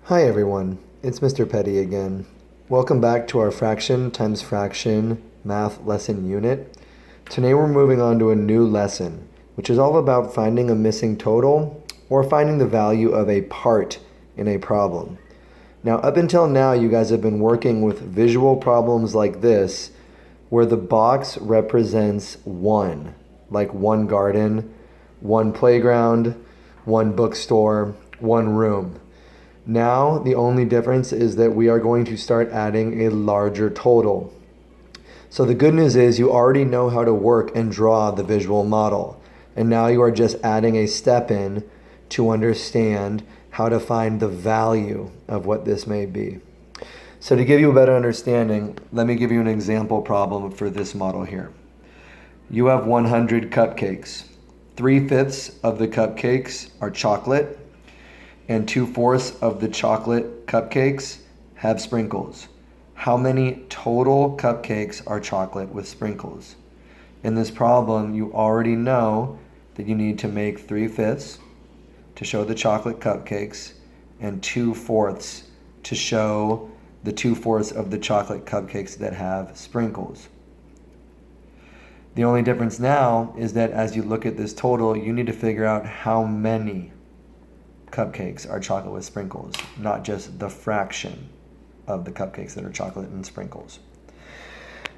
Hi everyone, it's Mr. Petty again. Welcome back to our fraction times fraction math lesson unit. Today we're moving on to a new lesson, which is all about finding a missing total or finding the value of a part in a problem. Now, up until now, you guys have been working with visual problems like this, where the box represents one, like one garden, one playground, one bookstore, one room. Now, the only difference is that we are going to start adding a larger total. So the good news is you already know how to work and draw the visual model. And now you are just adding a step in to understand how to find the value of what this may be. So to give you a better understanding, let me give you an example problem for this model here. You have 100 cupcakes. 3/5 of the cupcakes are chocolate, and 2/4 of the chocolate cupcakes have sprinkles. How many total cupcakes are chocolate with sprinkles? In this problem, you already know that you need to make 3/5 to show the chocolate cupcakes and 2/4 to show the 2/4 of the chocolate cupcakes that have sprinkles. The only difference now is that as you look at this total, you need to figure out how many cupcakes are chocolate with sprinkles, not just the fraction of the cupcakes that are chocolate and sprinkles.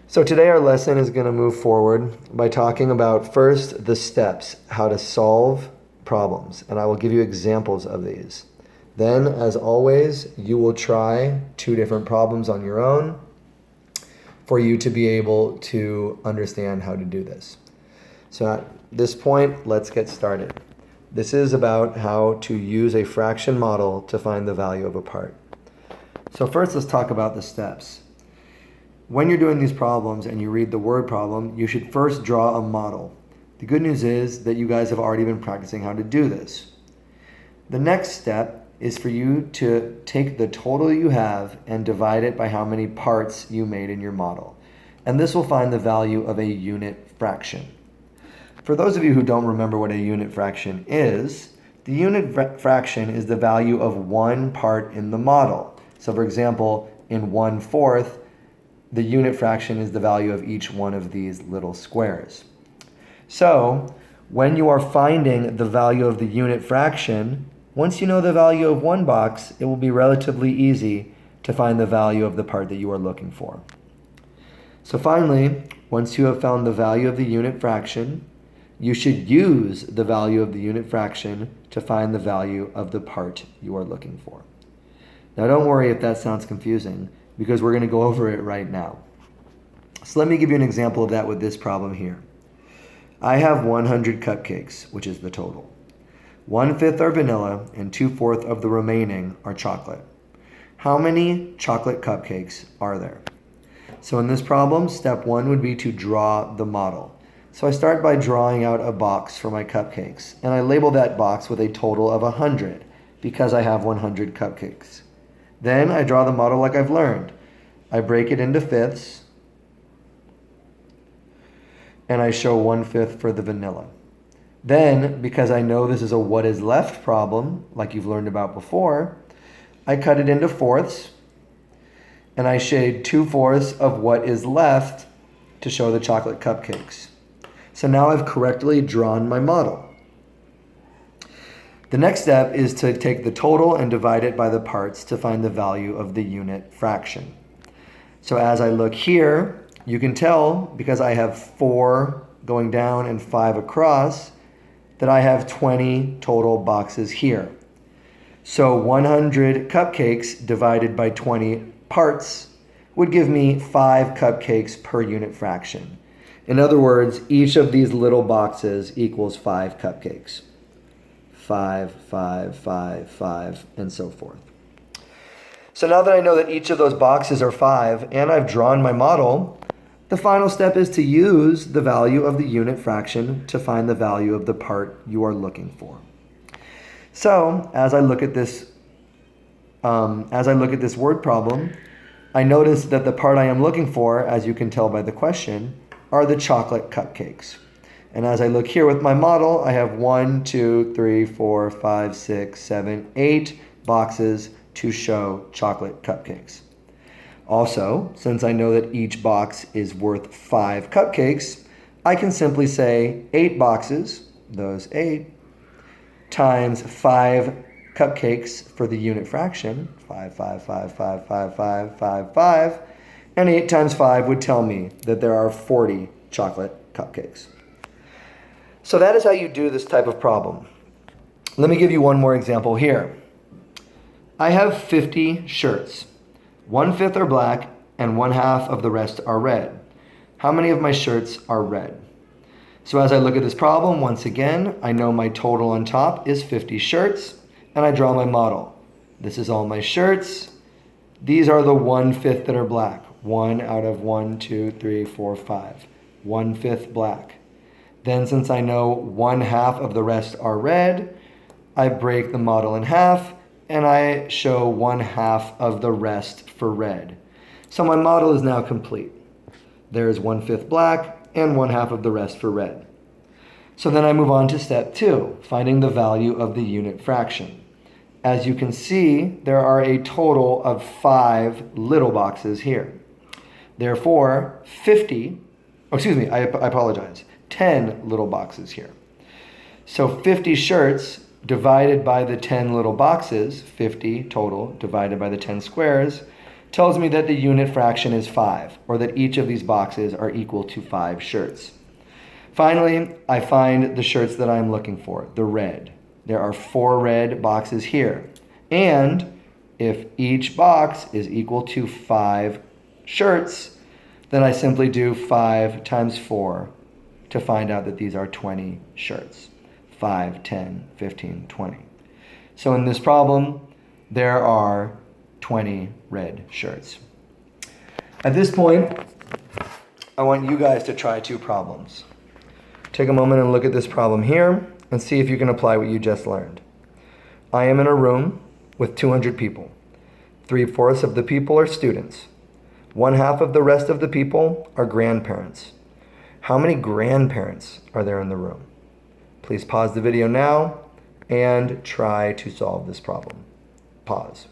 So today our lesson is going to move forward by talking about first the steps, how to solve problems, and I will give you examples of these. Then, as always, you will try 2 different problems on your own for you to be able to understand how to do this. So at this point, let's get started. This is about how to use a fraction model to find the value of a part. So first, let's talk about the steps. When you're doing these problems and you read the word problem, you should first draw a model. The good news is that you guys have already been practicing how to do this. The next step is for you to take the total you have and divide it by how many parts you made in your model. And this will find the value of a unit fraction. For those of you who don't remember what a unit fraction is, the unit fraction is the value of one part in the model. So for example, in 1/4, the unit fraction is the value of each one of these little squares. So when you are finding the value of the unit fraction, once you know the value of one box, it will be relatively easy to find the value of the part that you are looking for. So finally, once you have found the value of the unit fraction, you should use the value of the unit fraction to find the value of the part you are looking for. Now don't worry if that sounds confusing, because we're going to go over it right now. So let me give you an example of that with this problem here. I have 100 cupcakes, which is the total. 1/5 are vanilla and 2/4 of the remaining are chocolate. How many chocolate cupcakes are there? So in this problem, step 1 would be to draw the model. So I start by drawing out a box for my cupcakes, and I label that box with a total of 100 because I have 100 cupcakes. Then I draw the model like I've learned. I break it into fifths, and I show 1/5 for the vanilla. Then, because I know this is a what is left problem, like you've learned about before, I cut it into fourths, and I shade 2/4 of what is left to show the chocolate cupcakes. So now I've correctly drawn my model. The next step is to take the total and divide it by the parts to find the value of the unit fraction. So as I look here, you can tell, because I have 4 going down and 5 across, that I have 20 total boxes here. So 100 cupcakes divided by 20 parts would give me 5 cupcakes per unit fraction. In other words, each of these little boxes equals 5 cupcakes. 5, 5, 5, 5, and so forth. So now that I know that each of those boxes are 5 and I've drawn my model, the final step is to use the value of the unit fraction to find the value of the part you are looking for. So as I look at this word problem, I notice that the part I am looking for, as you can tell by the question, are the chocolate cupcakes. And as I look here with my model, I have 1, 2, 3, 4, 5, 6, 7, 8 boxes to show chocolate cupcakes. Also, since I know that each box is worth 5 cupcakes, I can simply say 8 boxes, those 8, times 5 cupcakes for the unit fraction, 5, 5, 5, 5, 5, 5, 5, 5, and 8 times 5 would tell me that there are 40 chocolate cupcakes. So that is how you do this type of problem. Let me give you one more example here. I have 50 shirts. 1/5 are black and 1/2 of the rest are red. How many of my shirts are red? So as I look at this problem, once again, I know my total on top is 50 shirts, and I draw my model. This is all my shirts. These are the 1/5 that are black. 1 out of 1, 2, 3, 4, 5. 1/5 black. Then since I know 1/2 of the rest are red, I break the model in half, and I show 1/2 of the rest for red. So my model is now complete. There is 1/5 black and 1/2 of the rest for red. So then I move on to step 2, finding the value of the unit fraction. As you can see, there are a total of 5 little boxes here. Therefore, 10 little boxes here. So 50 shirts divided by the 10 little boxes, 50 total divided by the 10 squares, tells me that the unit fraction is 5, or that each of these boxes are equal to 5 shirts. Finally, I find the shirts that I'm looking for, the red. There are 4 red boxes here. And if each box is equal to 5 shirts, then I simply do 5 times 4 to find out that these are 20 shirts. 5, 10, 15, 20. So in this problem, there are 20 red shirts. At this point, I want you guys to try 2 problems. Take a moment and look at this problem here and see if you can apply what you just learned. I am in a room with 200 people. 3/4 of the people are students. 1/2 of the rest of the people are grandparents. How many grandparents are there in the room? Please pause the video now and try to solve this problem. Pause.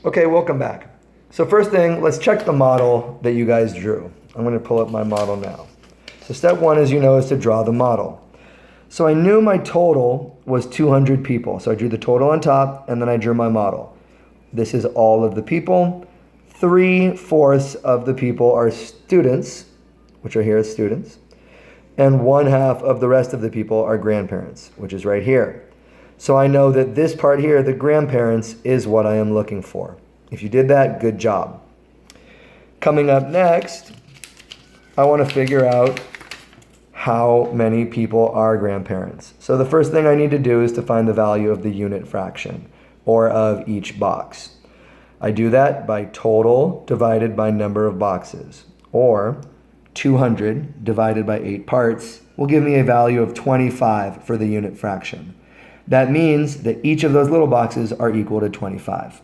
Okay, welcome back. So first thing, let's check the model that you guys drew. I'm going to pull up my model now. So step 1, as you know, is to draw the model. So I knew my total was 200 people. So I drew the total on top, and then I drew my model. This is all of the people. 3/4 of the people are students, which are here as students. And 1/2 of the rest of the people are grandparents, which is right here. So I know that this part here, the grandparents, is what I am looking for. If you did that, good job. Coming up next, I want to figure out how many people are grandparents. So the first thing I need to do is to find the value of the unit fraction, or of each box. I do that by total divided by number of boxes, or 200 divided by 8 parts will give me a value of 25 for the unit fraction. That means that each of those little boxes are equal to 25.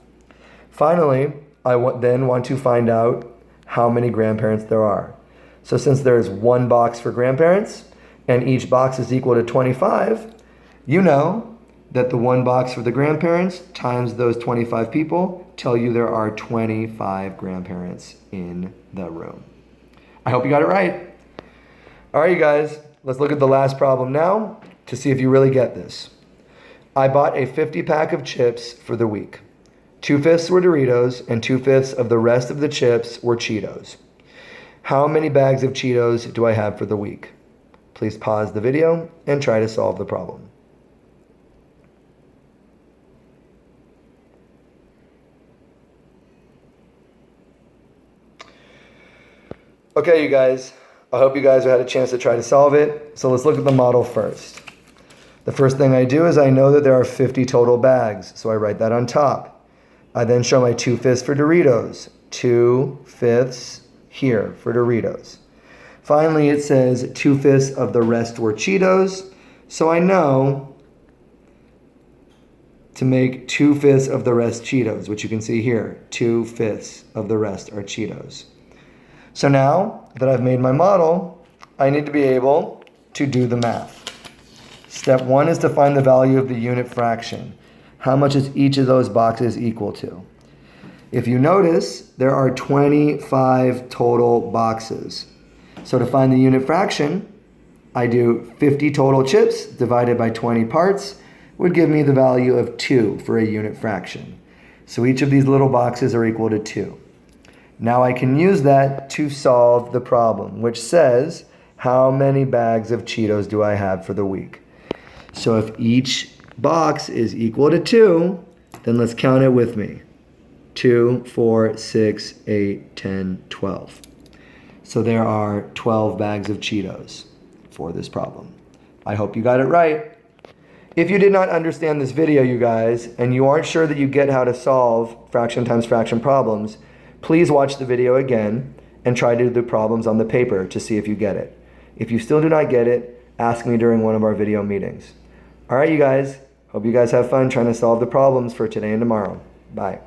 Finally, I then want to find out how many grandparents there are. So since there is 1 box for grandparents, and each box is equal to 25, you know that the 1 box for the grandparents times those 25 people tell you there are 25 grandparents in the room. I hope you got it right. All right, you guys, let's look at the last problem now to see if you really get this. I bought a 50-pack of chips for the week. 2/5 were Doritos, and 2/5 of the rest of the chips were Cheetos. How many bags of Cheetos do I have for the week? Please pause the video and try to solve the problem. Okay, you guys, I hope you guys had a chance to try to solve it. So let's look at the model first. The first thing I do is I know that there are 50 total bags, so I write that on top. I then show my 2/5 for Doritos, 2/5 here for Doritos. Finally, it says 2/5 of the rest were Cheetos, so I know to make 2/5 of the rest Cheetos, which you can see here, 2/5 of the rest are Cheetos. So now that I've made my model, I need to be able to do the math. Step 1 is to find the value of the unit fraction. How much is each of those boxes equal to? If you notice, there are 25 total boxes. So to find the unit fraction, I do 50 total chips divided by 20 parts would give me the value of 2 for a unit fraction. So each of these little boxes are equal to 2. Now I can use that to solve the problem, which says, how many bags of Cheetos do I have for the week? So if each box is equal to 2, then let's count it with me. 2, 4, 6, 8, 10, 12. So there are 12 bags of Cheetos for this problem. I hope you got it right. If you did not understand this video, you guys, and you aren't sure that you get how to solve fraction times fraction problems, please watch the video again and try to do the problems on the paper to see if you get it. If you still do not get it, ask me during one of our video meetings. All right, you guys. Hope you guys have fun trying to solve the problems for today and tomorrow. Bye.